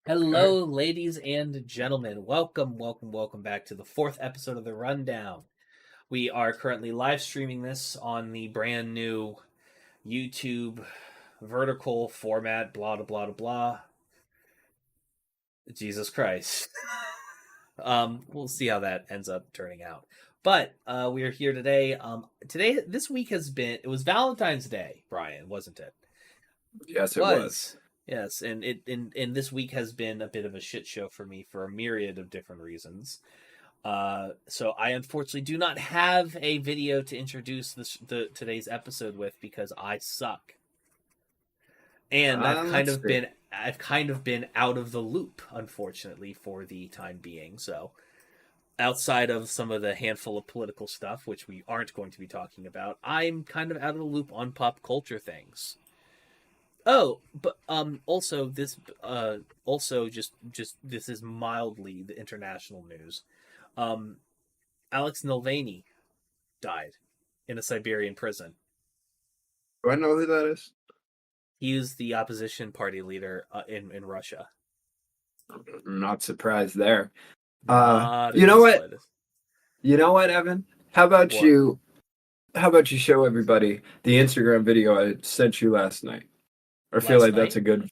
Alright. Hello, ladies and gentlemen. Welcome back to the fourth episode of The Rundown. We are currently live streaming this on the brand new YouTube vertical format, blah, blah, blah, blah. Jesus Christ. We'll see how that ends up turning out. But we are here today. This week it was Valentine's Day, Brian, wasn't it? Yes, it was. Was. Yes, and this week has been a bit of a shit show for me for a myriad of different reasons. So I unfortunately do not have a video to introduce today's episode with because I suck, and That's fair. I've kind of been out of the loop, unfortunately, for the time being. So outside of some of the handful of political stuff, which we aren't going to be talking about, I'm kind of out of the loop on pop culture things. Oh, but also just this is mildly the international news. Um Alex Navalny died in a Siberian prison. Do I know who that is? He was the opposition party leader in Russia. I'm not surprised there. Not You in know the what? slightest. You know what, Evan? How about What? you? How about you show everybody the Instagram video I sent you last night? I feel Last like that's night? a good.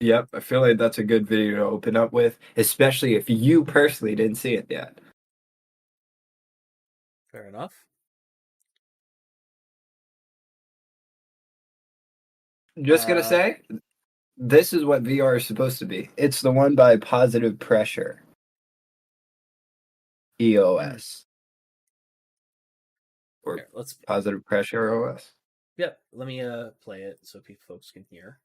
Yep, I feel like that's a good video to open up with, especially if you personally didn't see it yet. Fair enough. Just gonna Uh say, this is what VR is supposed to be. It's the one by Positive Pressure, hmm. EOS, or Here, let's Positive Pressure OS. yep, let me play it so people folks can hear.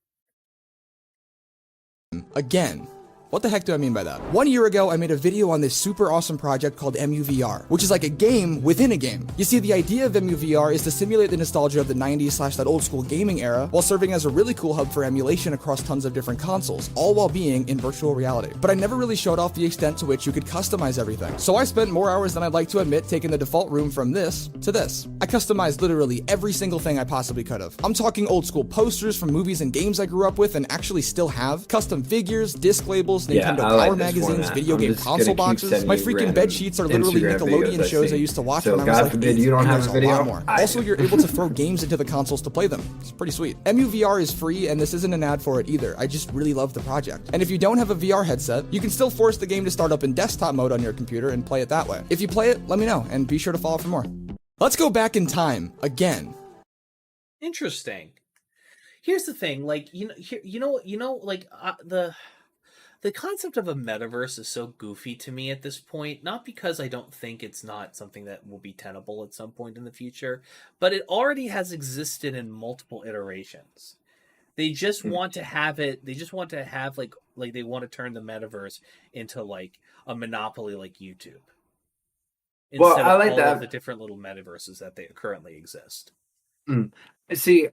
Again. What the heck do I mean by that? 1 year ago, I made a video on this super awesome project called MUVR, which is like a game within a game. You see, the idea of MUVR is to simulate the nostalgia of the 90s / that old school gaming era, while serving as a really cool hub for emulation across tons of different consoles, all while being in virtual reality. But I never really showed off the extent to which you could customize everything. So I spent more hours than I'd like to admit taking the default room from this to this. I customized literally every single thing I possibly could have. I'm talking old school posters from movies and games I grew up with and actually still have, custom figures, disc labels, Yeah, Nintendo I like Power this magazines, format. video I'm game just console gonna keep boxes. sending My you freaking bed random sheets are literally Instagram videos Nickelodeon I shows I see. used to watch So when I was God like forbid 8, you don't and have there's a a video. lot more. I Also, do. you're able to throw games into the consoles to play them. It's pretty sweet. MUVR is free, and this isn't an ad for it either. I just really love the project. And if you don't have a VR headset, you can still force the game to start up in desktop mode on your computer and play it that way. If you play it, let me know, and be sure to follow for more. Let's go back in time, again. Interesting. Here's the thing, like the concept of a metaverse is so goofy to me at this point, not because I don't think it's not something that will be tenable at some point in the future, but it already has existed in multiple iterations. They just Mm. want to have it, they just want to have like they want to turn the metaverse into like a monopoly like YouTube Well, instead I of like all of the that. different little metaverses that they currently exist. Mm. See,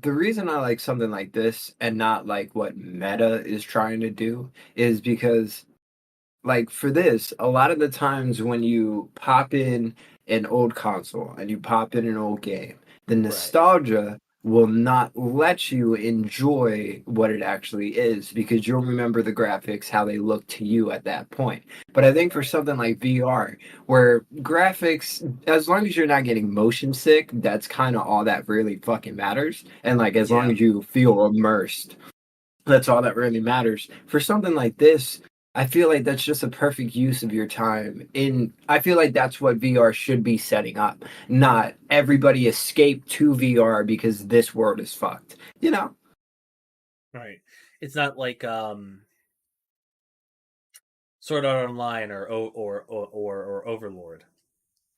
the reason I like something like this and not like what Meta is trying to do is because, like, for this, a lot of the times when you pop in an old console and you pop in an old game, the Right. nostalgia will not let you enjoy what it actually is because you'll remember the graphics, how they look to you at that point. But I think for Right. something like VR, where graphics, as long as you're not getting motion sick, that's kind of all that really fucking matters. And like, as long Yeah. as you feel immersed, that's all that really matters. For something like this, I feel like that's just a perfect use of your time. I feel like that's what VR should be setting up. Not everybody escape to VR because this world is fucked. You know? Right. It's not like Sword Art Online or Overlord.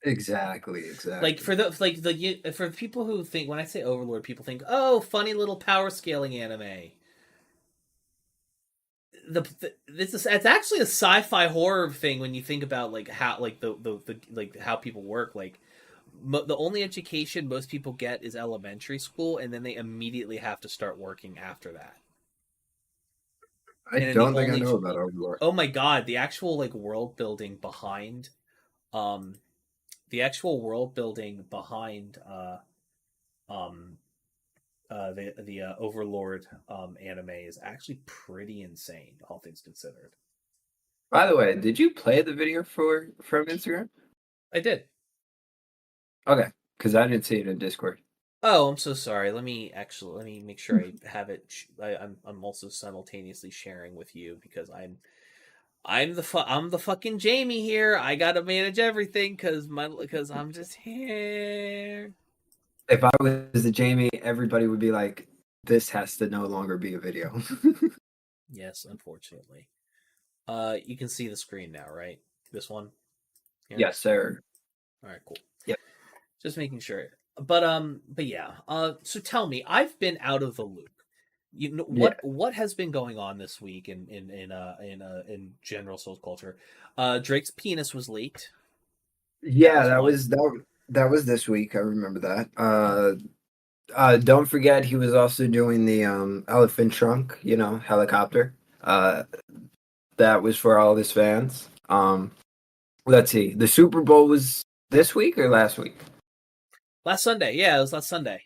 Exactly, Like exactly. for people who think, when I say Overlord, people think, oh, funny little power scaling anime. This is, it's actually a sci-fi horror thing when you think about like how like the like how people work. Like the only education most people get is elementary school, and then they immediately have to start working after that. I And then the don't think I only know about Overlord. oh my god, the actual like world building behind um the actual world building behind um the Overlord anime is actually pretty insane, all things considered. By the way, did you play the video from Instagram? I did. Okay, because I didn't see it in Discord. Oh, I'm so sorry. Let me make sure I have it. I'm also simultaneously sharing with you because I'm the fucking Jamie here. I gotta manage everything because I'm just here. If I was the Jamie, everybody would be like, "This has to no longer be a video." Yes, unfortunately. You can see the screen now, right? This one. Here? Yes, sir. All right, cool. Yep. Just making sure. But yeah. So tell me, I've been out of the loop. You know what has been going on this week in general soul culture? Drake's penis was leaked. Yeah, that was this week. I remember that. Don't forget he was also doing the elephant trunk, helicopter. That was for all of his fans. Let's see. The Super Bowl was this week or last week? Last Sunday. Yeah, it was last Sunday.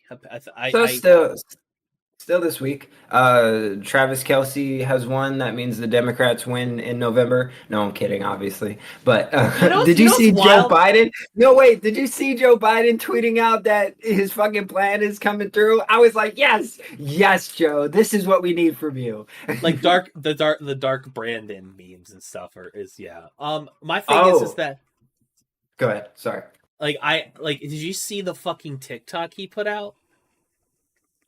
Still this week. Travis Kelce has won. That means the Democrats win in November. No, I'm kidding, obviously. But did you see Joe Biden? No, wait. Did you see Joe Biden tweeting out that his fucking plan is coming through? I was like, yes, Joe. This is what we need from you. Like the dark Brandon memes and stuff my thing is that. Go ahead. Sorry. Did you see the fucking TikTok he put out?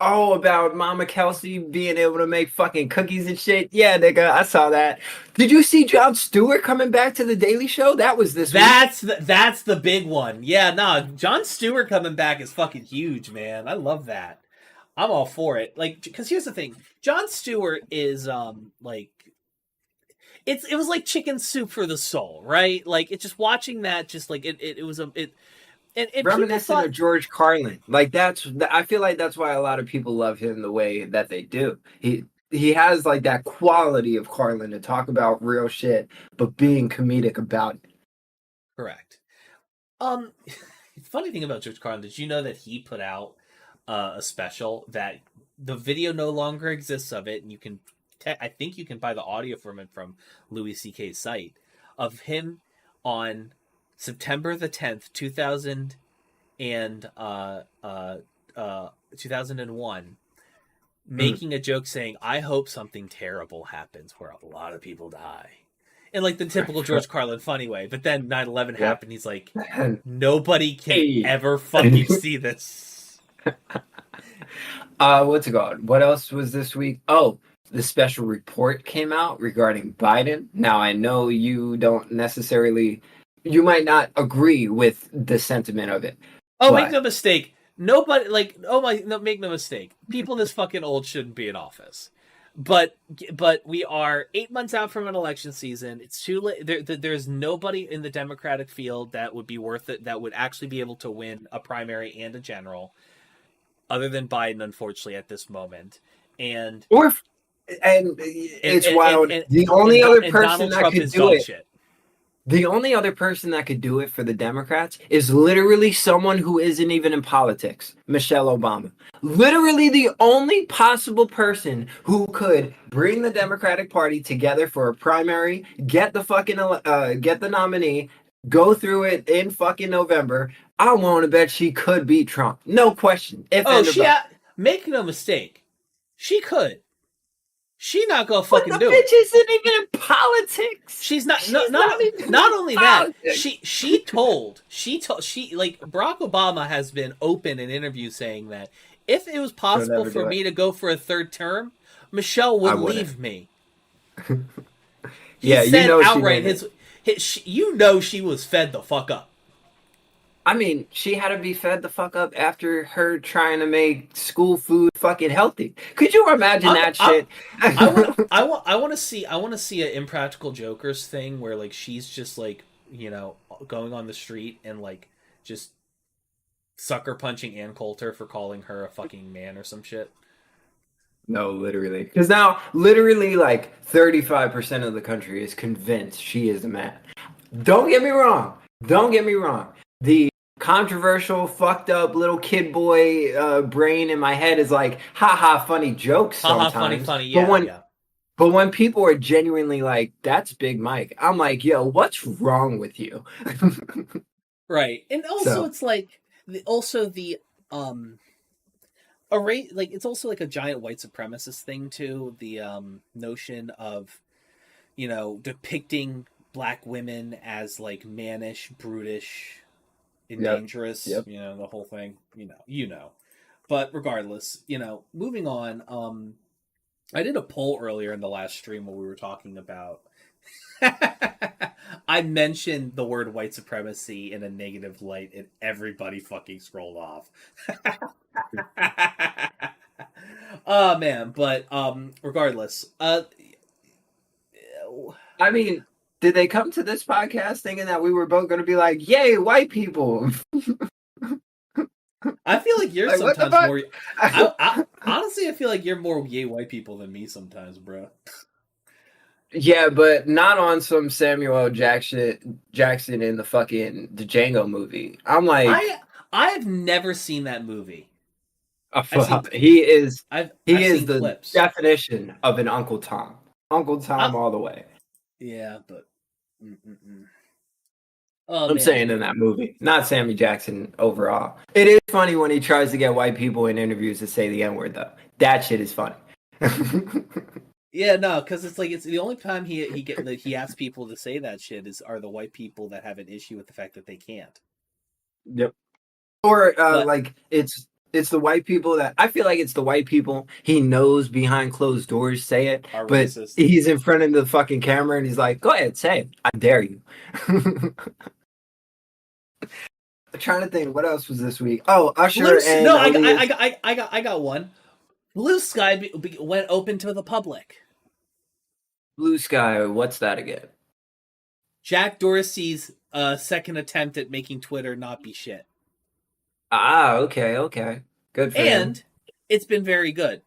Oh, about Mama Kelsey being able to make fucking cookies and shit. Yeah, nigga, I saw that. Did you see Jon Stewart coming back to the Daily Show? That was this week. That's the big one. Yeah, nah, Jon Stewart coming back is fucking huge, man. I love that. I'm all for it. Like, because here's the thing, Jon Stewart is it was like chicken soup for the soul, right? Like, it's just watching that, just like it was reminiscent of George Carlin. I feel like that's why a lot of people love him the way that they do. He has like that quality of Carlin to talk about real shit, but being comedic about it. Correct. Funny thing about George Carlin, did you know that he put out a special that the video no longer exists of it, and you can, I think you can buy the audio from it from Louis C.K.'s site, of him on September the 10th, 2001, making a joke saying, "I hope something terrible happens where a lot of people die." In like the typical George Carlin funny way. But then 9/11 happened. He's like, nobody can ever fucking see this. What's it called? What else was this week? Oh, the special report came out regarding Biden. Now, I know you don't necessarily... You might not agree with the sentiment of it. Oh, but... make no mistake. Nobody, make no mistake. People this fucking old shouldn't be in office. But we are 8 months out from an election season. It's too late. There's nobody in the Democratic field that would be worth it, that would actually be able to win a primary and a general, other than Biden, unfortunately, at this moment. And it's wild. The only other person that could do it. Shit. The only other person that could do it for the Democrats is literally someone who isn't even in politics, Michelle Obama. Literally the only possible person who could bring the Democratic Party together for a primary, get the nominee, go through it in fucking November. I want to bet she could beat Trump. No question. Make no mistake. She could. She not gonna fucking do it. Bitch isn't even in politics. She's not only that. She told Barack Obama has been open in interviews saying that if it was possible for me to go for a third term, Michelle would leave me. Yeah, said outright she was fed the fuck up. I mean, she had to be fed the fuck up after her trying to make school food fucking healthy. Could you imagine that shit? I want to see an Impractical Jokers thing where like she's just like, going on the street and like just sucker punching Ann Coulter for calling her a fucking man or some shit. No, literally. Because now, literally, like 35% of the country is convinced she is a man. Don't get me wrong. The controversial, fucked up little kid boy brain in my head is like, haha, funny jokes Haha, sometimes. funny. But Yeah. when people are genuinely like, that's Big Mike, I'm like, yo, what's wrong with you? Right. And also So it's like the array, like it's also like a giant white supremacist thing too, the notion of, depicting black women as like mannish, brutish, and yep, dangerous, yep. the whole thing, But regardless, moving on, I did a poll earlier in the last stream where we were talking about I mentioned the word white supremacy in a negative light and everybody fucking scrolled off. Oh man, but regardless. I mean, did they come to this podcast thinking that we were both going to be like, yay, white people? I feel like you're Like, what the sometimes fuck? more I honestly, I feel like you're more yay white people than me sometimes, bro. Yeah, but not on some Samuel L. Jackson in the fucking the Django movie. I'm like, I've never seen that movie. he is I've seen the clips. definition of an Uncle Tom. Uncle Tom all the way. Yeah, but oh, I'm man. saying in that movie, not Sammy Jackson overall. It is funny when he tries to get white people in interviews to say the N-word though. That shit is funny. Yeah, no, because it's like it's the only time he asks people to say that shit are the white people that have an issue with the fact that they can't. Yep. Or But like it's the white people that I feel like it's the white people he knows behind closed doors say it, are but racist. he's in front of the fucking camera and he's like, "Go ahead, say it. I dare you." I'm trying to think what else was this week. Oh, Usher and no, Aaliyah's- I got one. Blue Sky went open to the public. Blue Sky. What's that again? Jack Dorsey's second attempt at making Twitter not be shit. Ah, okay. Good for him. And it's been very good.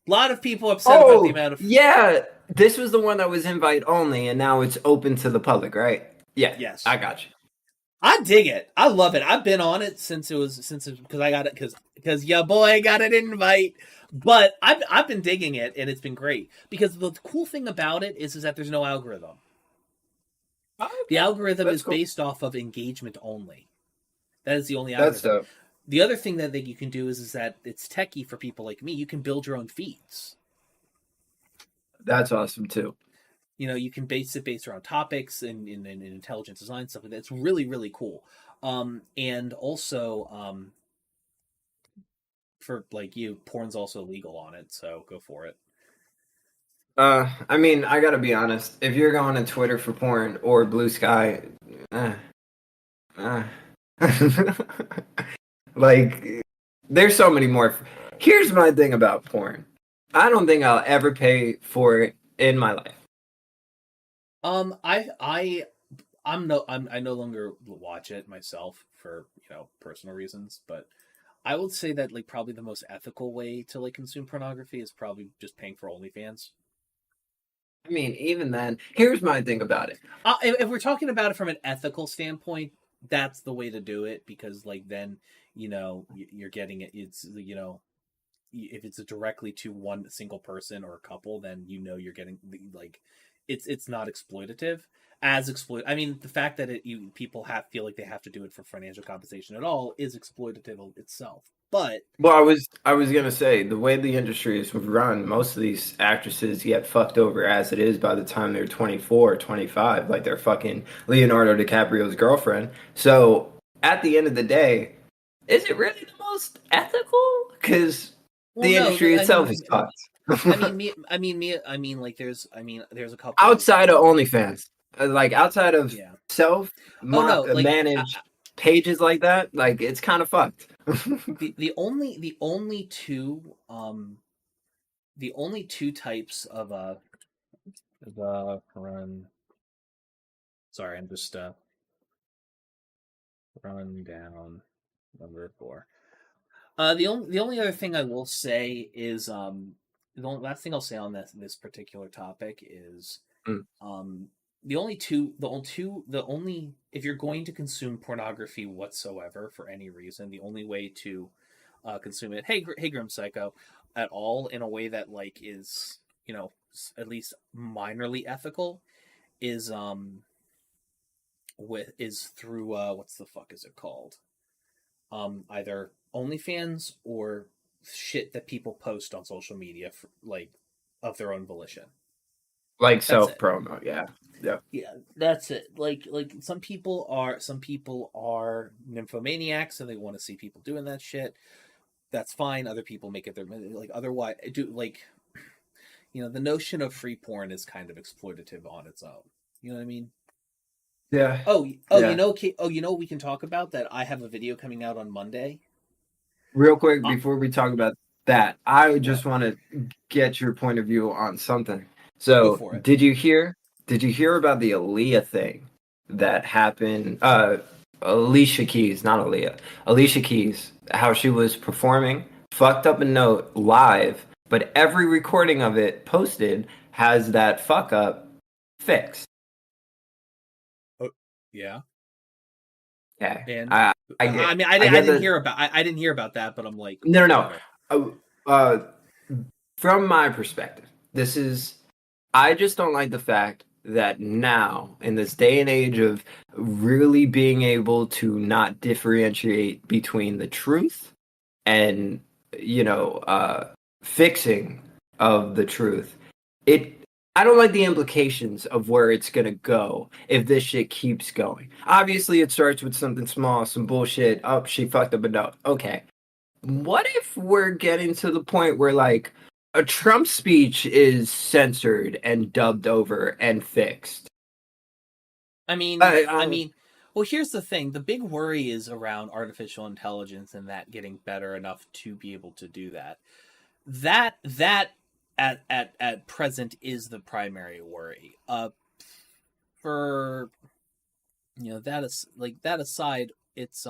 A lot of people upset about the amount of yeah. This was the one that was invite only, and now it's open to the public, right? Yeah. Yes, I got you. I dig it. I love it. I've been on it since because I got it because your boy got an invite. But I've been digging it and it's been great because the cool thing about it is that there's no algorithm. Okay. The algorithm That's is cool. based off of engagement only. That is the only That's algorithm. dope. The other thing that you can do is that it's techie for people like me. You can build your own feeds. That's awesome too. You can base it based around topics and intelligent design stuff like that. It's really, really cool. And also, for like you, porn's also legal on it, so go for it. I mean, I gotta be honest. If you're going to Twitter for porn or Blue Sky, like, there's so many more. Here's my thing about porn. I don't think I'll ever pay for it in my life. I no longer watch it myself for personal reasons, but I would say that like probably the most ethical way to like consume pornography is probably just paying for OnlyFans. I mean, even then, here's my thing about it. If we're talking about it from an ethical standpoint, that's the way to do it because like then you're getting it. It's if it's directly to one single person or a couple, then you're getting like it's not exploitative I mean, the fact that people feel like they have to do it for financial compensation at all is exploitative itself. But well, I was gonna say the way the industry is run, most of these actresses get fucked over as it is by the time they're 24 or 25, like they're fucking Leonardo DiCaprio's girlfriend. So at the end of the day, is it really the most ethical? Because the industry itself is fucked. I mean, like there's a couple outside of OnlyFans, like outside of yeah. managed pages like that, like it's kind of fucked. the only two types of run. Sorry, I'm just run down number 4. The only other thing I will say is the only last thing I'll say on this particular topic is the only if you're going to consume pornography whatsoever for any reason, the only way to consume it, hey Grim Psycho, at all in a way that like is, you know, at least minorly ethical, is through what's the fuck is it called? Either OnlyFans or shit that people post on social media for, like, of their own volition. Like That's it. self promo, yeah. Yeah, that's it. Like some people are nymphomaniacs and they want to see people doing that shit. That's fine. Other people make it their, like, otherwise do, like, you know, the notion of free porn is kind of exploitative on its own. You know what I mean? Yeah. You know, we can talk about that. I have a video coming out on Monday. Real quick, before we talk about that, I just want to get your point of view on something. So, did you hear about the Aaliyah thing that happened? Alicia Keys, not Aaliyah. Alicia Keys, how she was performing, fucked up a note live, but every recording of it posted has that fuck up fixed. Yeah. Okay. And I didn't hear about that, but I'm like, no. From my perspective, I just don't like the fact that now, in this day and age of really being able to not differentiate between the truth and, you know, fixing of the truth, I don't like the implications of where it's going to go if this shit keeps going. Obviously, it starts with something small, some bullshit. Oh, she fucked up a note. Okay. What if we're getting to the point where, like, a Trump speech is censored and dubbed over and fixed? I mean, well, here's the thing. The big worry is around artificial intelligence and that getting better enough to be able to do that. That at present is the primary worry. For, you know, that is, like, that aside, it's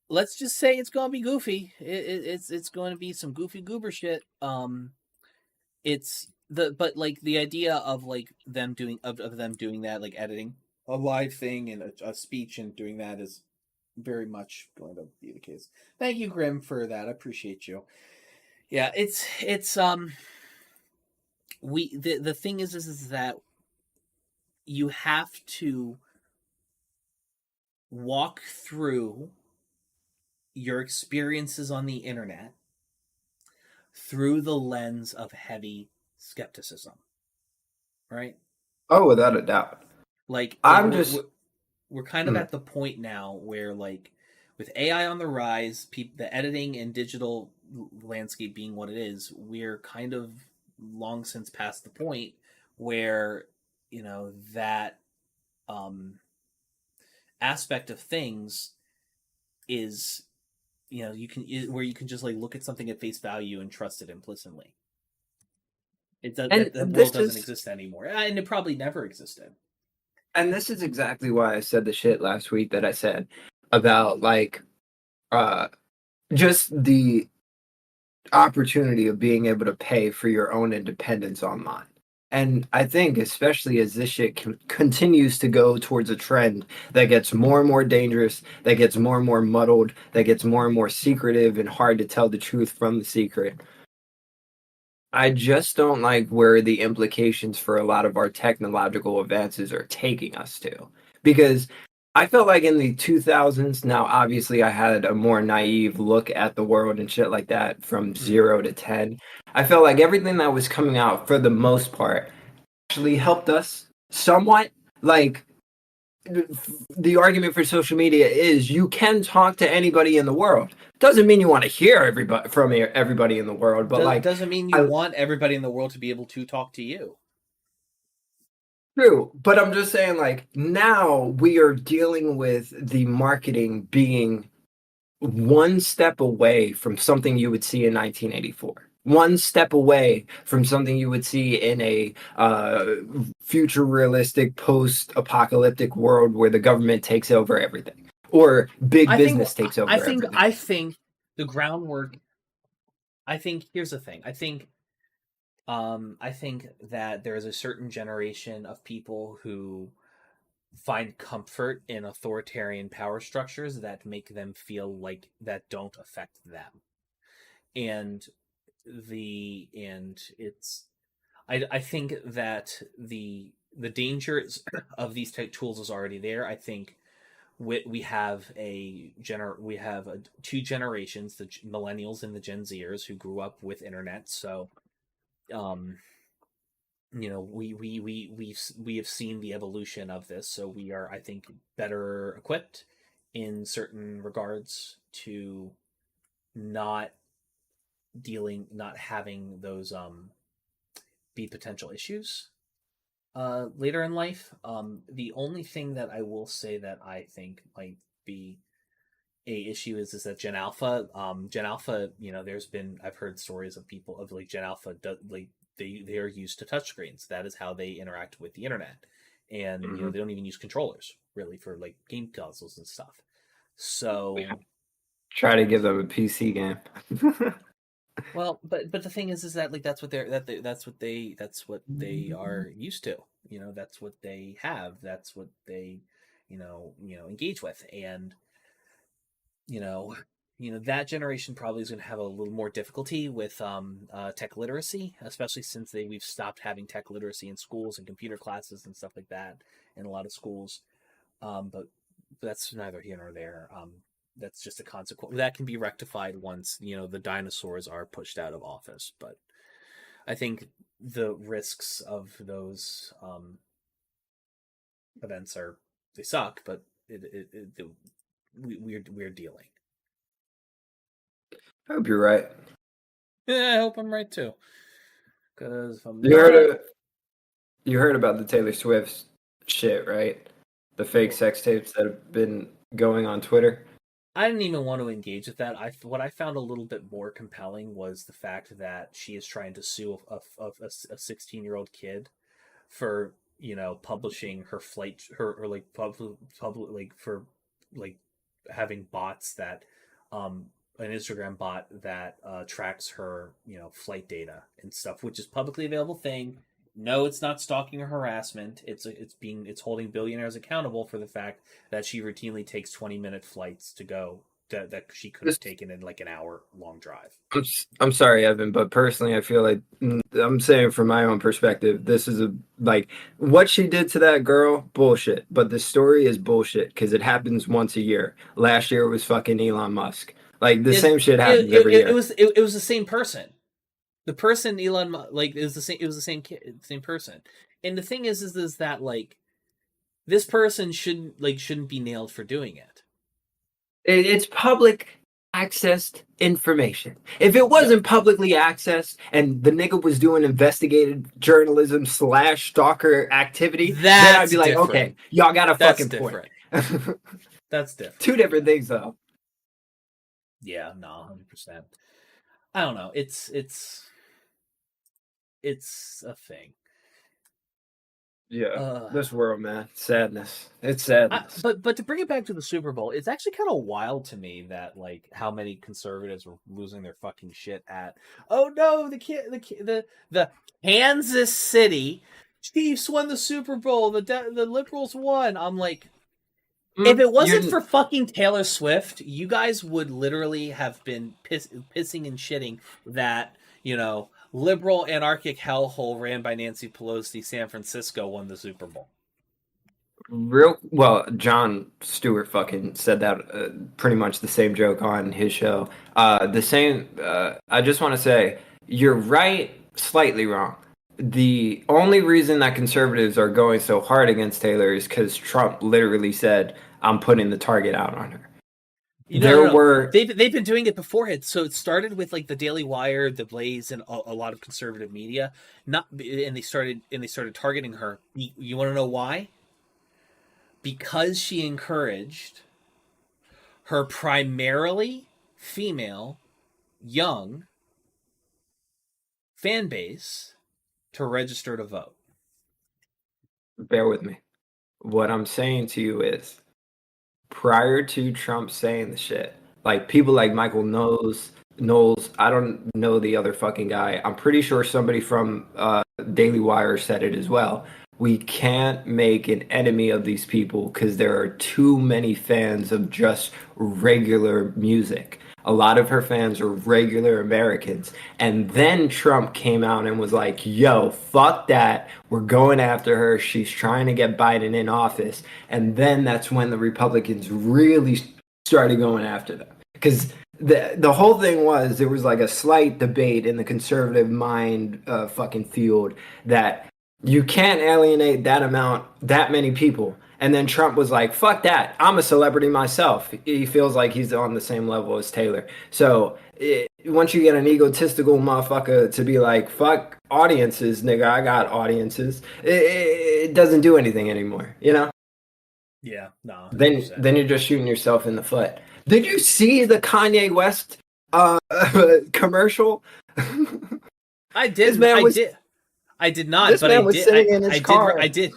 let's just say it's gonna be goofy. It's going to be some goofy goober shit. But like the idea of, like, them doing that, like editing a live thing and a speech and doing that is very much going to be the case. Thank you, Grim, for that. I appreciate you. Yeah, the thing is that you have to walk through your experiences on the internet through the lens of heavy skepticism, right? Oh, without a doubt. Like we're kind of at the point now where, like, with AI on the rise, the editing and digital landscape being what it is, we're kind of long since past the point where, you know, that aspect of things is, you know, where you can just, like, look at something at face value and trust it implicitly. That world doesn't exist anymore, and it probably never existed. And this is exactly why I said the shit last week that I said about, like, just the opportunity of being able to pay for your own independence online. And I think, especially as this shit continues to go towards a trend that gets more and more dangerous, that gets more and more muddled, that gets more and more secretive and hard to tell the truth from the secret, I just don't like where the implications for a lot of our technological advances are taking us to. Because I felt like in the 2000s, now obviously I had a more naive look at the world and shit like that from 0 to 10. I felt like everything that was coming out, for the most part, actually helped us somewhat. Like, the argument for social media is you can talk to anybody in the world. Doesn't mean you want to hear everybody in the world, but doesn't mean you want everybody in the world to be able to talk to you. True, but I'm just saying, like, now we are dealing with the marketing being one step away from something you would see in 1984. One step away from something you would see in a future realistic post-apocalyptic world where the government takes over everything or big business takes over everything. I think the groundwork. Here's the thing. I think I think that there is a certain generation of people who find comfort in authoritarian power structures that make them feel like that don't affect them. And it's I think that the dangers of these type tools is already there. I think we have two generations, the millennials and the Gen Zers, who grew up with internet. So um we have seen the evolution of this, so we are, I think, better equipped in certain regards to not not having those be potential issues later in life. The only thing that I will say that I think might be a issue is that Gen Alpha, I've heard stories of people of like Gen Alpha like they are used to touchscreens. That is how they interact with the internet, and they don't even use controllers really for like game consoles and stuff. So try to give them a PC game. well, but the thing is that like that's what they are used to. That's what they have. That's what they engage with, and you know, that generation probably is going to have a little more difficulty with tech literacy, especially since we've stopped having tech literacy in schools and computer classes and stuff like that in a lot of schools. But that's neither here nor there. That's just a consequence that can be rectified once the dinosaurs are pushed out of office. But I think the risks of those events they suck, but we're dealing. I hope you're right. Yeah, I hope I'm right too. Because you heard about the Taylor Swift shit, right? The fake sex tapes that have been going on Twitter. I didn't even want to engage with that. What I found a little bit more compelling was the fact that she is trying to sue a 16-year-old kid for publishing her flight, or like public like for like having bots that an Instagram bot that tracks her flight data and stuff, which is publicly available thing. No, it's not stalking or harassment. It's holding billionaires accountable for the fact that she routinely takes 20-minute flights to go that she could have taken in like an hour long drive. I'm sorry, Evan, but personally, I feel like I'm saying from my own perspective, this is like what she did to that girl, bullshit. But the story is bullshit because it happens once a year. Last year it was fucking Elon Musk. Like the same shit happens every year. It was the same person. The person Elon, like, it was the same. It was the same kid, same person. And the thing is that like this person shouldn't be nailed for doing it. It's public accessed information. If it wasn't publicly accessed and the nigga was doing investigative journalism / stalker activity, then I'd be like, different. Okay, y'all got a fucking point. That's different. Two different things, though. Yeah, no, 100%. I don't know. It's a thing. Yeah, this world, man, sadness. It's sadness. But to bring it back to the Super Bowl, it's actually kind of wild to me that like how many conservatives were losing their fucking shit at. Oh no, the Kansas City Chiefs won the Super Bowl. The liberals won. I'm like, if it wasn't for fucking Taylor Swift, you guys would literally have been pissing and shitting that liberal anarchic hellhole ran by Nancy Pelosi, San Francisco, won the Super Bowl. Jon Stewart fucking said that pretty much the same joke on his show. I just want to say, you're right, slightly wrong. The only reason that conservatives are going so hard against Taylor is because Trump literally said, I'm putting the target out on her. They've been doing it beforehand. So it started with like the Daily Wire, the Blaze, and a lot of conservative media. And they started targeting her. You want to know why? Because she encouraged her primarily female, young fan base to register to vote. Bear with me. What I'm saying to you is, prior to Trump saying the shit, like people like Michael Knowles, Knowles, I don't know the other fucking guy. I'm pretty sure somebody from Daily Wire said it as well. We can't make an enemy of these people because there are too many fans of just regular music. A lot of her fans are regular Americans. And then Trump came out and was like, yo, fuck that. We're going after her. She's trying to get Biden in office. And then that's when the Republicans really started going after them. Because the whole thing was there was like a slight debate in the conservative mind fucking field that you can't alienate that many people. And then Trump was like, fuck that. I'm a celebrity myself. He feels like he's on the same level as Taylor. So once you get an egotistical motherfucker to be like, fuck audiences, nigga, I got audiences, it doesn't do anything anymore, you know? Yeah, no. Then you're just shooting yourself in the foot. Did you see the Kanye West commercial? I did. I did not. This but man I was did. sitting in his car. I did.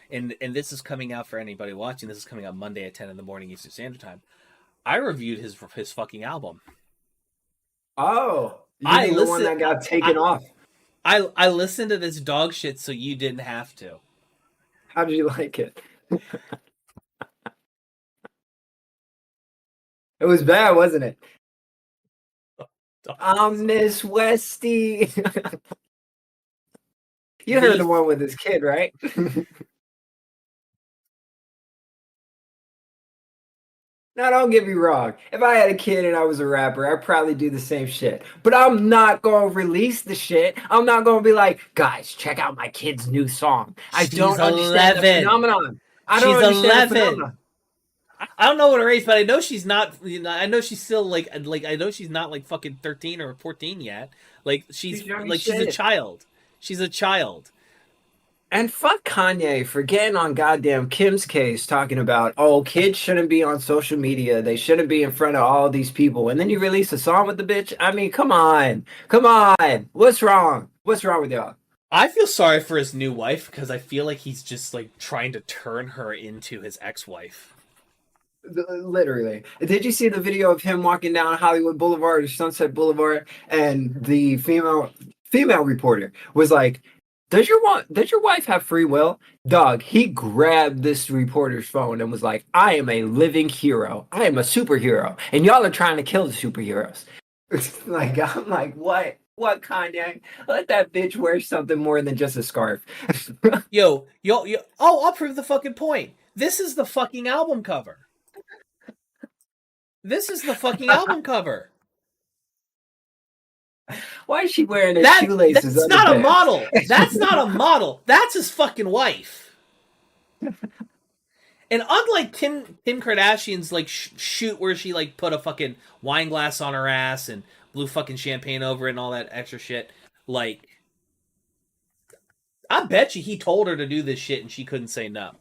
And this is coming out for anybody watching. This is coming out Monday at 10 in the morning Eastern Standard Time. I reviewed his fucking album. Oh, you're the one that got taken off. I listened to this dog shit, so you didn't have to. How did you like it? It was bad, wasn't it? I'm Miss Westy. You heard the one with his kid, right? Now, don't get me wrong. If I had a kid and I was a rapper, I'd probably do the same shit. But I'm not going to release the shit. I'm not going to be like, guys, check out my kid's new song. I don't understand the phenomenon. I don't understand the phenomenon. I don't know what her age, but I know she's not. I know she's still like. I know she's not like fucking 13 or 14 yet. Like she's a child. She's a child. And fuck Kanye for getting on goddamn Kim's case talking about, oh, kids shouldn't be on social media. They shouldn't be in front of all these people. And then you release a song with the bitch? I mean, come on. Come on. What's wrong? What's wrong with y'all? I feel sorry for his new wife because I feel like he's just like trying to turn her into his ex-wife. Literally. Did you see the video of him walking down Hollywood Boulevard or Sunset Boulevard and the female reporter was like, does your wife have free will? Dog, he grabbed this reporter's phone and was like, I am a living hero. I am a superhero. And y'all are trying to kill the superheroes. Like, I'm like, what? What, Kanye? Let that bitch wear something more than just a scarf. Yo. Oh, I'll prove the fucking point. This is the fucking album cover. This is the fucking album cover. Why is she wearing her shoelaces? That's not a model. That's not a model. That's his fucking wife. And unlike Kim Kardashian's like shoot where she like put a fucking wine glass on her ass and blew fucking champagne over it and all that extra shit, like I bet you he told her to do this shit and she couldn't say no.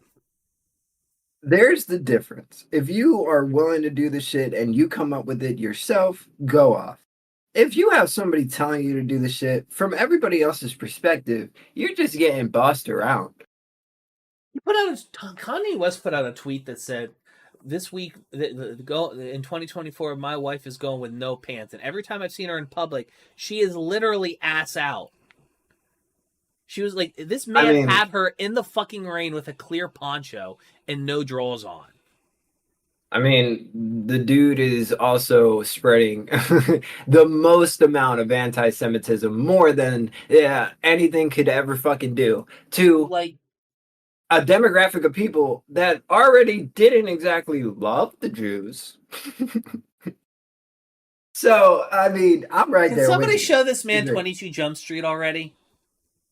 There's the difference. If you are willing to do the shit and you come up with it yourself, go off. If you have somebody telling you to do the shit, from everybody else's perspective, you're just getting bossed around. Kanye West put out a tweet that said, this week, in 2024, my wife is going with no pants. And every time I've seen her in public, she is literally ass out. She was like, this man had her in the fucking rain with a clear poncho and no drawers on. I mean, the dude is also spreading the most amount of anti-Semitism, more than anything could ever fucking do, to like a demographic of people that already didn't exactly love the Jews. So, I mean, I'm right there. Can somebody show this man 22 Jump Street already?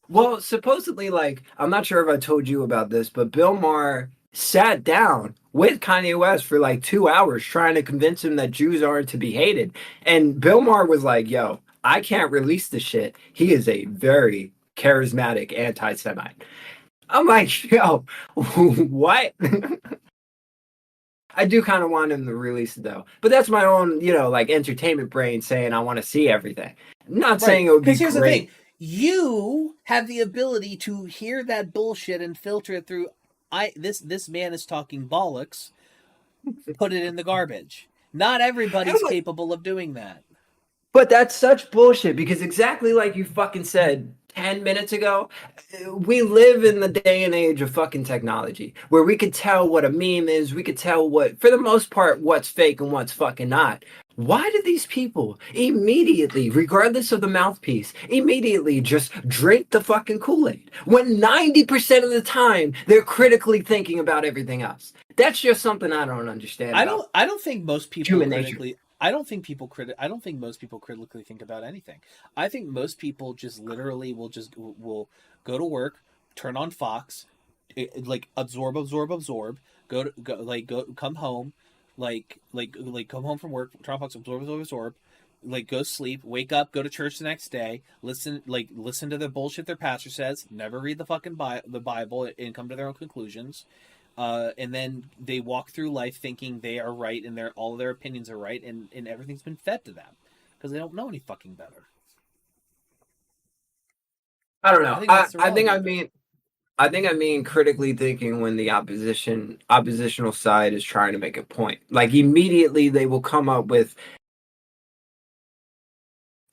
Well, supposedly, like, I'm not sure if I told you about this, but Bill Maher sat down with Kanye West for like 2 hours trying to convince him that Jews aren't to be hated. And Bill Maher was like, yo, I can't release this shit. He is a very charismatic anti-Semite. I'm like, yo, what? I do kind of want him to release it, though. But that's my own, like entertainment brain saying I want to see everything. I'm not saying it would be here's great. The thing. You have the ability to hear that bullshit and filter it through. This man is talking bollocks. Put it in the garbage. Not everybody's capable of doing that. But that's such bullshit because exactly like you fucking said 10 minutes ago, we live in the day and age of fucking technology where we could tell what a meme is. We could tell what, for the most part, what's fake and what's fucking not. Why do these people immediately, regardless of the mouthpiece, immediately just drink the fucking Kool-Aid when 90% of the time they're critically thinking about everything else? That's just something I don't understand. I don't think most people human critically. nature. I don't think most people critically think about anything. I think most people just literally will go to work, turn on Fox, like absorb, come home, come home from work, turn on Fox, absorb, like go sleep, wake up, go to church the next day, listen to the bullshit their pastor says, never read the fucking the Bible and come to their own conclusions. And then they walk through life thinking they are right and all of their opinions are right, and everything's been fed to them because they don't know any fucking better. I don't know. I think I mean critically thinking when the oppositional side is trying to make a point. Like immediately they will come up with,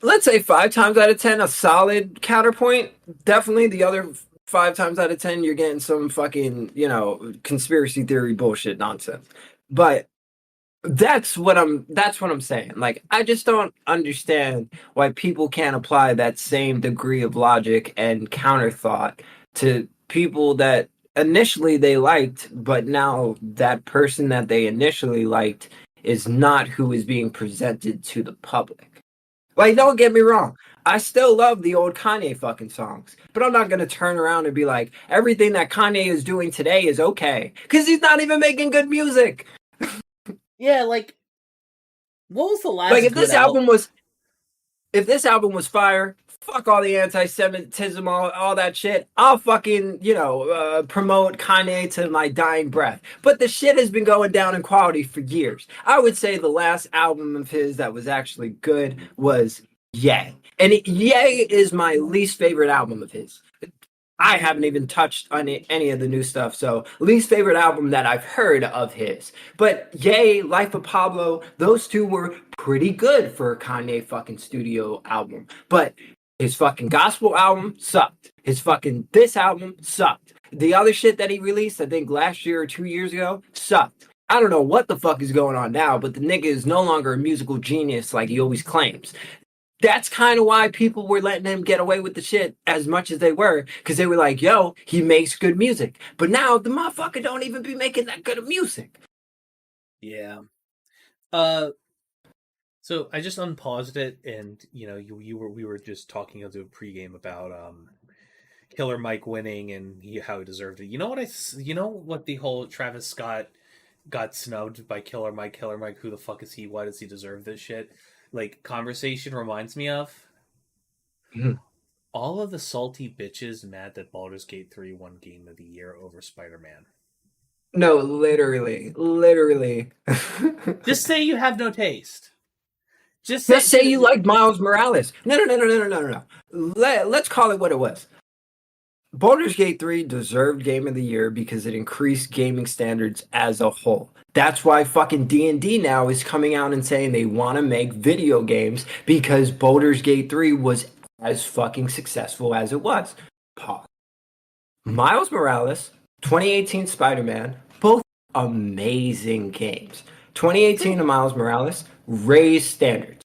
let's say 5 times out of 10 a solid counterpoint. Definitely the other 5 times out of 10 you're getting some fucking, conspiracy theory bullshit nonsense. But that's what I'm saying. Like, I just don't understand why people can't apply that same degree of logic and counter thought to people that initially they liked, but now that person that they initially liked is not who is being presented to the public. Like, don't get me wrong. I still love the old Kanye fucking songs, but I'm not going to turn around and be like, everything that Kanye is doing today is okay. Because he's not even making good music. Yeah, like, what was the last? Like, if this album was fire, fuck all the anti-Semitism, all that shit. I'll fucking, promote Kanye to my dying breath. But the shit has been going down in quality for years. I would say the last album of his that was actually good was Ye. And Ye is my least favorite album of his. I haven't even touched on any of the new stuff, so least favorite album that I've heard of his. But Ye, Life of Pablo, those two were pretty good for a Kanye fucking studio album. But his fucking gospel album sucked. His fucking this album sucked. The other shit that he released, I think last year or 2 years ago, sucked. I don't know what the fuck is going on now, but the nigga is no longer a musical genius like he always claims. That's kind of why people were letting him get away with the shit as much as they were, because they were like, yo, he makes good music. But now the motherfucker don't even be making that good of music. Yeah. So I just unpaused it, and we were just talking as a pregame about Killer Mike winning and how he deserved it. You know what the whole Travis Scott got snubbed by Killer Mike. Killer Mike, who the fuck is he? Why does he deserve this shit? Like, conversation reminds me of all of the salty bitches mad that Baldur's Gate 3 won Game of the Year over Spider-Man. No, literally. Just say you have no taste. Just say you like Miles Morales. No. Let's call it what it was. Baldur's Gate 3 deserved Game of the Year because it increased gaming standards as a whole. That's why fucking D&D now is coming out and saying they want to make video games because Baldur's Gate 3 was as fucking successful as it was. Pause. Miles Morales, 2018 Spider-Man, both amazing games. 2018 and Miles Morales raised standards.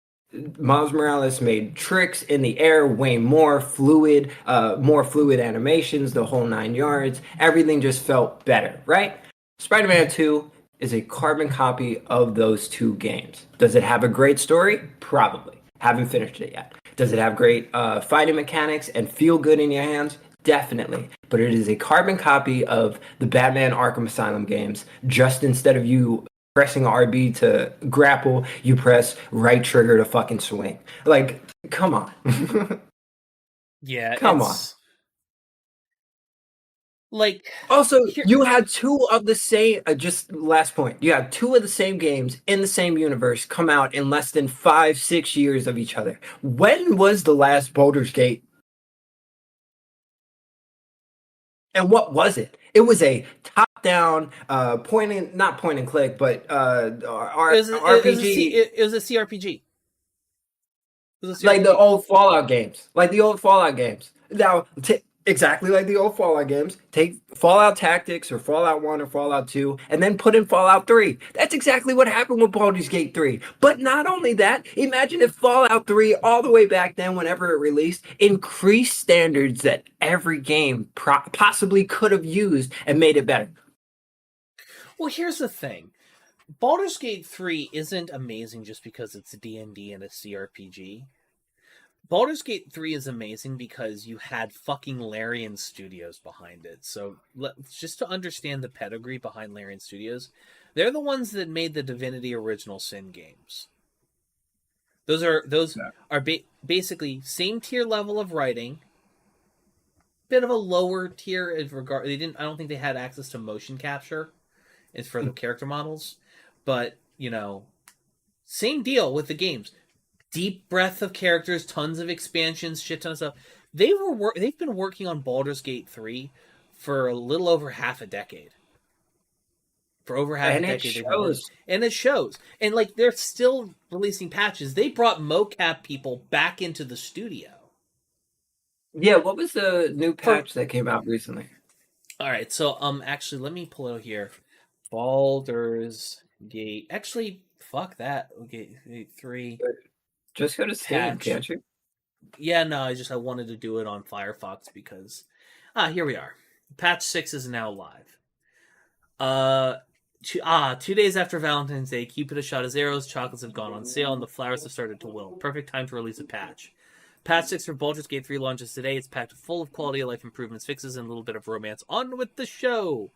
Miles Morales made tricks in the air way more fluid animations, the whole 9 yards. Everything just felt better, right? Spider-Man 2 is a carbon copy of those two games. Does it have a great story? Probably. Haven't finished it yet. Does it have great fighting mechanics and feel good in your hands? Definitely. But it is a carbon copy of the Batman Arkham Asylum games. Just instead of you pressing RB to grapple, you press right trigger to fucking swing. Like, come on. Yeah, come on. Like, also, you had two of the same. Just last point. You had two of the same games in the same universe come out in less than 5-6 years of each other. When was the last Baldur's Gate? And what was it? It was a top down, not point and click, but RPG. It was a CRPG. It was a Like the CRPG. old Fallout games. Now, exactly like the old Fallout games. Take Fallout Tactics or Fallout 1 or Fallout 2 and then put in Fallout 3. That's exactly what happened with Baldur's Gate 3. But not only that, imagine if Fallout 3, all the way back then, whenever it released, increased standards that every game possibly could have used and made it better. Well, here's the thing. Baldur's Gate 3 isn't amazing just because it's D&D and a CRPG. Baldur's Gate 3 is amazing because you had fucking Larian Studios behind it. So just to understand the pedigree behind Larian Studios, they're the ones that made the Divinity Original Sin games. Those are basically same tier level of writing, bit of a lower tier in regard. I don't think they had access to motion capture as for the character models, but same deal with the games. Deep breadth of characters, tons of expansions, shit ton of stuff. They've been working on Baldur's Gate 3 for a little over half a decade. For over half a decade, and it shows. And like they're still releasing patches. They brought mocap people back into the studio. Yeah, what was the new patch that came out recently? All right, so actually, let me pull it out here. Baldur's Gate. Actually, fuck that. Okay, 3. Just go to Steam, can't you? Yeah, no, I wanted to do it on Firefox because here we are. Patch 6 is now live. 2 days after Valentine's Day, Cupid has shot his arrows, chocolates have gone on sale, and the flowers have started to wilt. Perfect time to release a patch. Patch 6 for Baldur's Gate 3 launches today. It's packed full of quality of life improvements, fixes, and a little bit of romance. On with the show.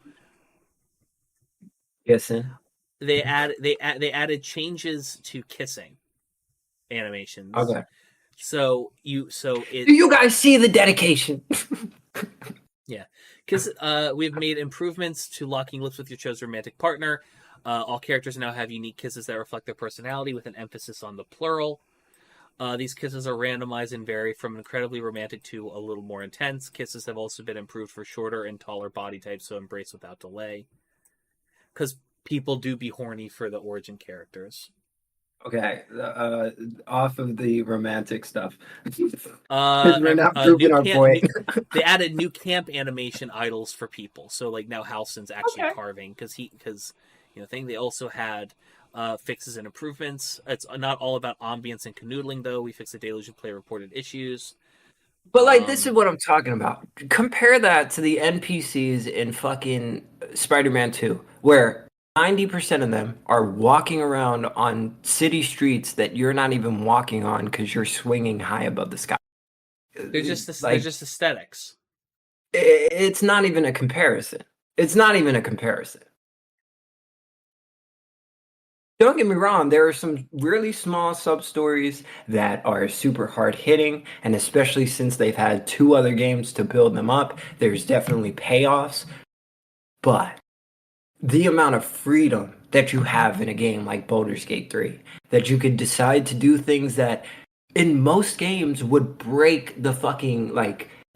Kissing. They added changes to kissing animations. Okay. Do you guys see the dedication? Yeah, because we've made improvements to locking lips with your chosen romantic partner. All characters now have unique kisses that reflect their personality, with an emphasis on the plural. These kisses are randomized and vary from incredibly romantic to a little more intense. Kisses have also been improved for shorter and taller body types, so embrace without delay. Because people do be horny for the origin characters. Okay, off of the romantic stuff. We're not proving our point. They added new camp animation idols for people, so like now Halston's actually carving because they also had fixes and improvements. It's not all about ambience and canoodling though. We fixed the deluge of player reported issues. But like this is what I'm talking about. Compare that to the NPCs in fucking Spider-Man 2, where 90% of them are walking around on city streets that you're not even walking on because you're swinging high above the sky. They're just aesthetics. It's not even a comparison. Don't get me wrong, there are some really small sub-stories that are super hard-hitting, and especially since they've had 2 other games to build them up, there's definitely payoffs. But the amount of freedom that you have in a game like Baldur's Gate 3, that you could decide to do things that in most games would break the fucking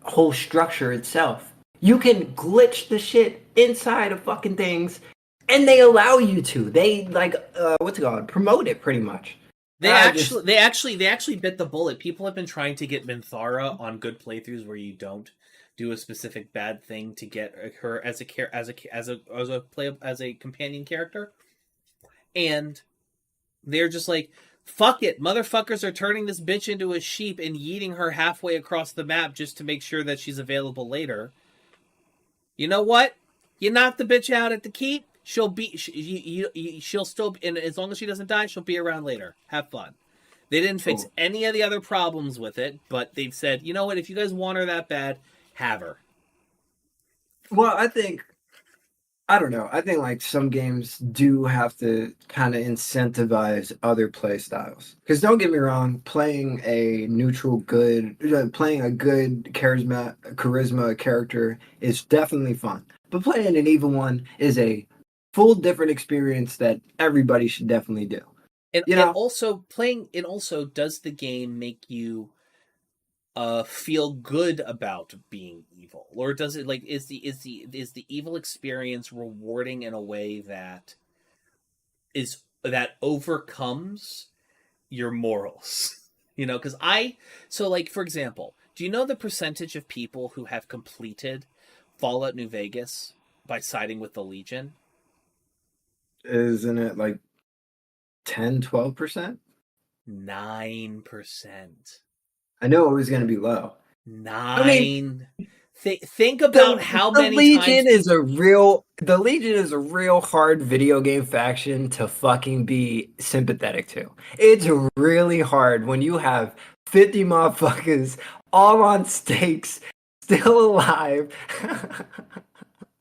whole structure itself. You can glitch the shit inside of fucking things, and they allow you to. They promote it pretty much. They actually bit the bullet. People have been trying to get Minthara on good playthroughs where you don't do a specific bad thing to get her as a companion character, and they're just like, fuck it, motherfuckers are turning this bitch into a sheep and yeeting her halfway across the map just to make sure that she's available later. You know what? You knock the bitch out at the keep, she'll still, and as long as she doesn't die, she'll be around later. Have fun. They didn't fix any of the other problems with it, but they've said, you know what? If you guys want her that bad, have her. Well, I think some games do have to kind of incentivize other play styles. Because don't get me wrong, playing a good charisma character is definitely fun. But playing an evil one is a full different experience that everybody should definitely do. And also, does the game make you feel good about being evil, or does it like is the evil experience rewarding in a way that overcomes your morals? Because like, for example, do you know the percentage of people who have completed Fallout New Vegas by siding with the Legion? Isn't it like 10-12%? 9%. I know it was going to be low. 9. I mean, think about how many Legion times is a real hard video game faction to fucking be sympathetic to. It's really hard when you have 50 motherfuckers all on stakes, still alive.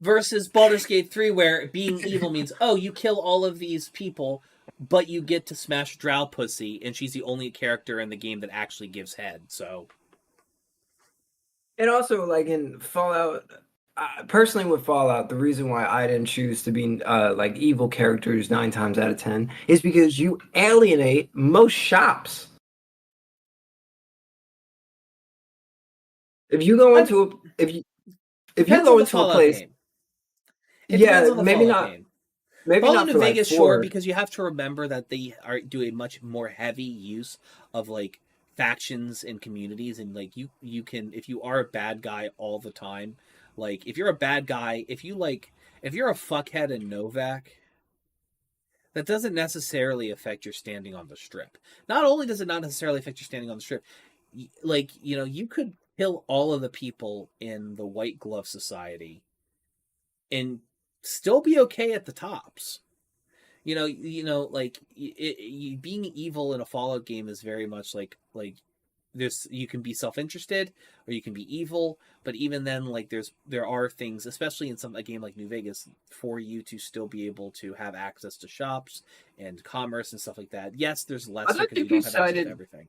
versus Baldur's Gate 3, where being evil means, oh, you kill all of these people, but you get to smash Drow Pussy, and she's the only character in the game that actually gives head, so... And also, like in Fallout, personally with Fallout, the reason why I didn't choose to be like evil characters 9 times out of 10 is because you alienate most shops. If you go into if you go into a place, depends on the maybe Fallout not. game. Maybe Fallout not New for Vegas, like sure, 4. because you have to remember that they do a much more heavy use of like factions and communities, and like you can, if you are a bad guy all the time, like if you're a bad guy, if you're a fuckhead in Novak, that doesn't necessarily affect your standing on the strip. Not only does it not necessarily affect your standing on the strip, like, you could kill all of the people in the White Glove Society and still be okay at the tops. Like being evil in a Fallout game is very much like this. You can be self-interested or you can be evil, but even then, like there are things, especially in a game like New Vegas, for you to still be able to have access to shops and commerce and stuff like that. Yes, there's lesser because you don't have access to everything.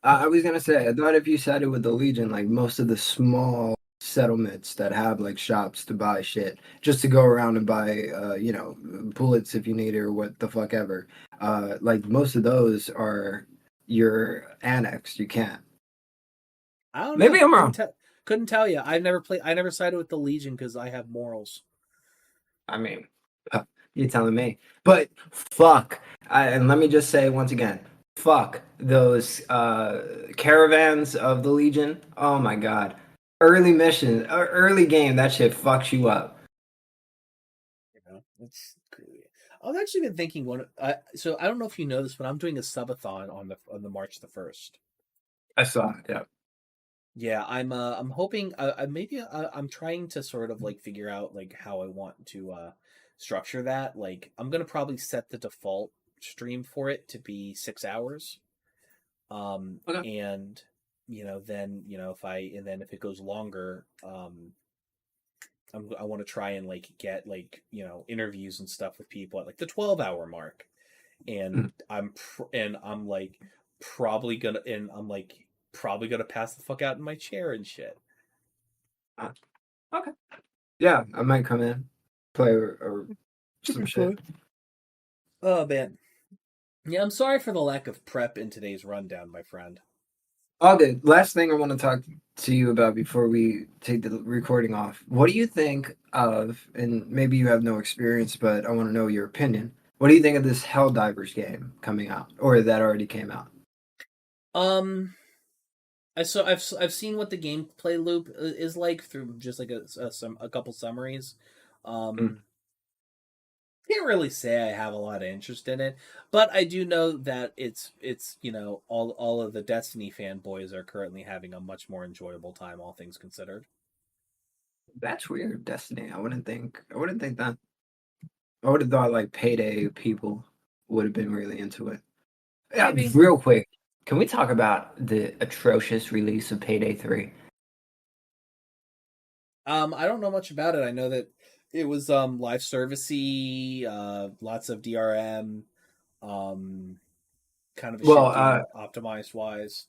I was gonna say, I thought if you sided with the Legion, like most of the small settlements that have like shops to buy shit, just to go around and buy, bullets if you need it or what the fuck ever. Like most of those are your annexed. You can't. I don't Maybe know. I'm wrong. Couldn't tell you. I never sided with the Legion because I have morals. I mean, you're telling me. But fuck. And let me just say once again, fuck those caravans of the Legion. Oh my god. Early mission, early game, that shit fucks you up. It's crazy. I've actually been thinking so I don't know if you know this, but I'm doing a subathon on the March the 1st. I saw it, yeah. Yeah, I'm hoping I'm trying to sort of like figure out like how I want to structure that. Like I'm gonna probably set the default stream for it to be 6 hours. Okay. And then if it goes longer, I want to try and like get like interviews and stuff with people at like the 12-hour mark, and I'm probably gonna pass the fuck out in my chair and shit. Okay. Yeah, I might come in, play or some shit. Oh man. Yeah, I'm sorry for the lack of prep in today's rundown, my friend. All good. Last thing I want to talk to you about before we take the recording off. What do you think of, and maybe you have no experience, but I want to know your opinion. What do you think of this Helldivers game coming out, or that already came out? I've seen what the gameplay loop is like through just like a couple summaries. Can't really say I have a lot of interest in it, but I do know that it's all of the Destiny fanboys are currently having a much more enjoyable time, all things considered. That's weird, Destiny. I wouldn't think that. I would have thought like Payday people would have been really into it. Yeah, Maybe. real quick, can we talk about the atrocious release of Payday 3? I don't know much about it. I know that it was live servicey, lots of DRM, kind of a shit game, optimized wise.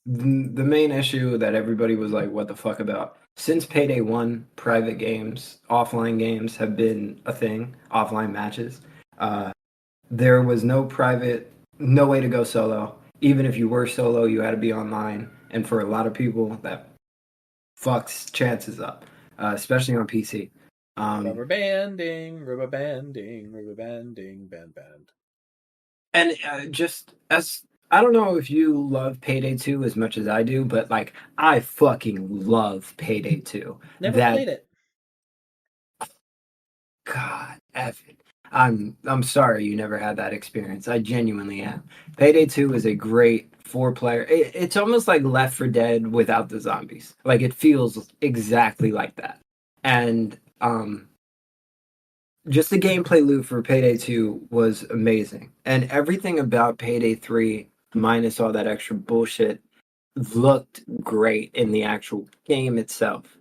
The main issue that everybody was like, what the fuck about? Since Payday 1, private games, offline games have been a thing, offline matches. There was no way to go solo. even if you were solo, you had to be online. And for a lot of people, that fucks chances up, especially on PC. Rubber banding, rubber banding, rubber banding, band. And just as I don't know if you love Payday 2 as much as I do, but like I fucking love Payday 2. Never That played it. God, Evan. I'm sorry you never had that experience. I genuinely am. Payday 2 is a great four-player. It's almost like Left 4 Dead without the zombies. Like it feels exactly like that. And just the gameplay loop for Payday 2 was amazing. And everything about Payday 3, minus all that extra bullshit, looked great in the actual game itself.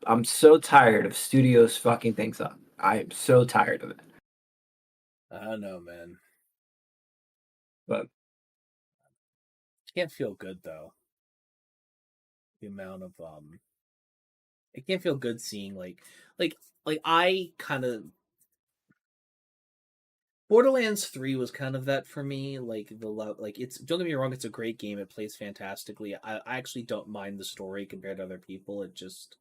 I'm so tired of studios fucking things up. I am so tired of it. I don't know, man. But It can't feel good though. The amount of it can't feel good seeing like I kind of Borderlands 3 was kind of that for me. Like it's, don't get me wrong, it's a great game. It plays fantastically. I actually don't mind the story compared to other people. It just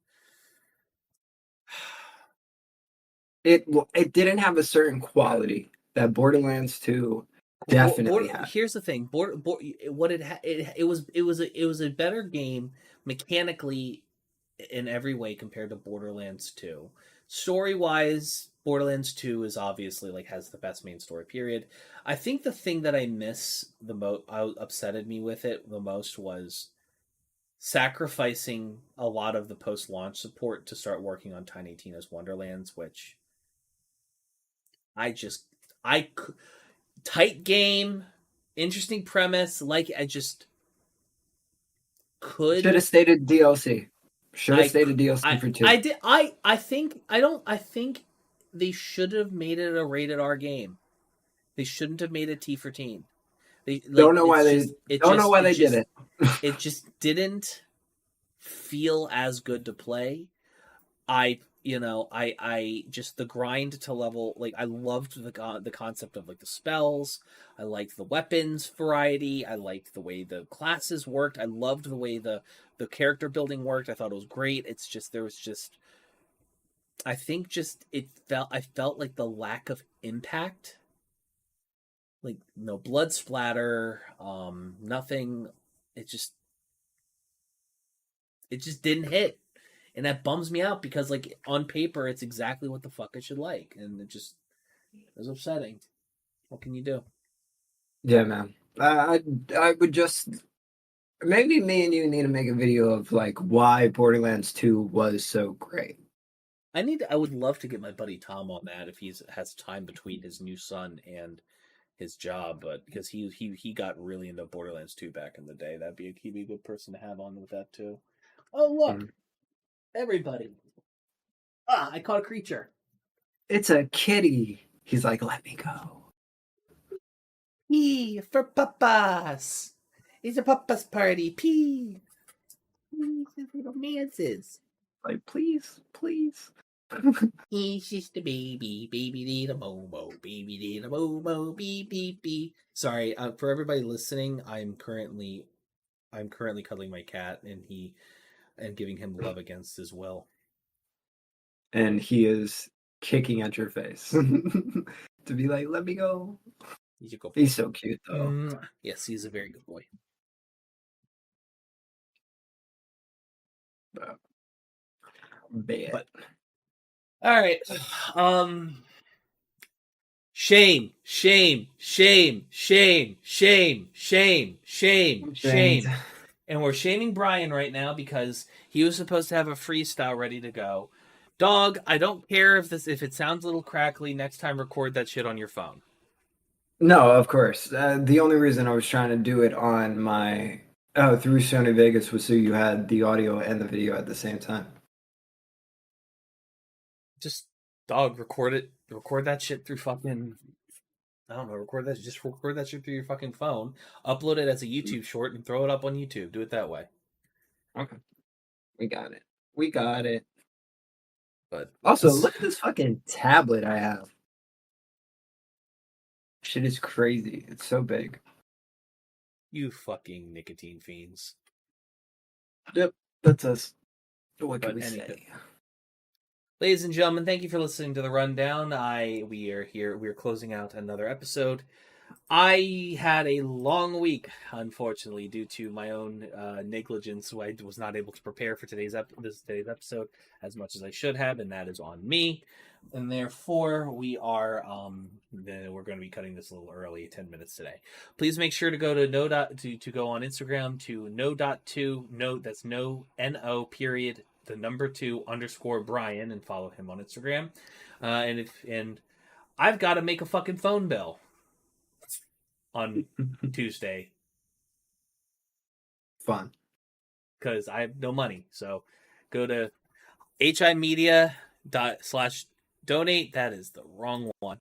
it didn't have a certain quality that Borderlands 2 definitely had. Here's the thing. What it was a better game mechanically in every way compared to Borderlands 2. Story-wise, Borderlands 2 is obviously like has the best main story period. I think the thing that I miss the most, upsetted me with it the most, was sacrificing a lot of the post-launch support to start working on Tiny Tina's Wonderlands, which I tight game, interesting premise. Like I just could Should have stated DLC. Should have stated DLC for 2. I did. I think I don't. I think they should have made it a rated R game. They shouldn't have made it T for teen. They don't know why they did it. It just didn't feel as good to play. I just the grind to level, like I loved the concept of like the spells. I liked the weapons variety. I liked the way the classes worked. I loved the way the character building worked. I thought it was great. It's just there was just I think just I felt like the lack of impact. Like no blood splatter, nothing. It just didn't hit. And that bums me out because, like, on paper, it's exactly what the fuck I should like. And it was upsetting. What can you do? Yeah, man. I would just maybe me and you need to make a video of like why Borderlands 2 was so great. I would love to get my buddy Tom on that if he has time between his new son and his job, but because he got really into Borderlands 2 back in the day, he'd be a good person to have on with that too. Oh look, everybody! I caught a creature. It's a kitty. He's like, let me go. Pee for papas. It's a papa's party. Pee. Romances. Like, please. He's just a baby, baby little Momo, baby little Momo, beep beep beep. Sorry, for everybody listening, I'm currently cuddling my cat and giving him love against his will. And he is kicking at your face to be like, let me go. He's so cute though. Yes, he's a very good boy. But all right. Shame. And we're shaming Brian right now because he was supposed to have a freestyle ready to go. Dog, I don't care if it sounds a little crackly. Next time, record that shit on your phone. No, of course. The only reason I was trying to do it on my through Sony Vegas was so you had the audio and the video at the same time. Just dog, record it. Record that shit through fucking. I don't know. Record that shit through your fucking phone. Upload it as a YouTube short and throw it up on YouTube. Do it that way. Okay, we got it. But also, look at this fucking tablet I have. Shit is crazy. It's so big. You fucking nicotine fiends. Yep, that's us. What can But we anywho. say? Ladies and gentlemen, thank you for listening to the rundown. We are here. We are closing out another episode. I had a long week, unfortunately, due to my own negligence. I was not able to prepare for today's episode as much as I should have, and that is on me. And therefore, we are we're going to be cutting this a little early, 10 minutes today. Please make sure to go to to go on Instagram to no.2 that's no period the number 2 _ Brian and follow him on Instagram. And I've got to make a fucking phone bill on Tuesday Fun. because I have no money. So go to HIMedia./donate. That is the wrong one.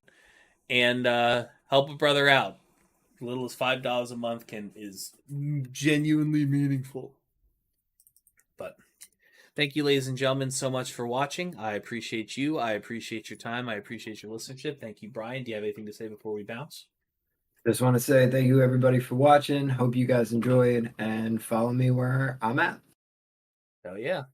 And help a brother out. As little as $5 a month is genuinely meaningful. But thank you, ladies and gentlemen, so much for watching. I appreciate you. I appreciate your time. I appreciate your listenership. Thank you, Brian. Do you have anything to say before we bounce? Just want to say thank you, everybody, for watching. Hope you guys enjoyed, and follow me where I'm at. Hell yeah.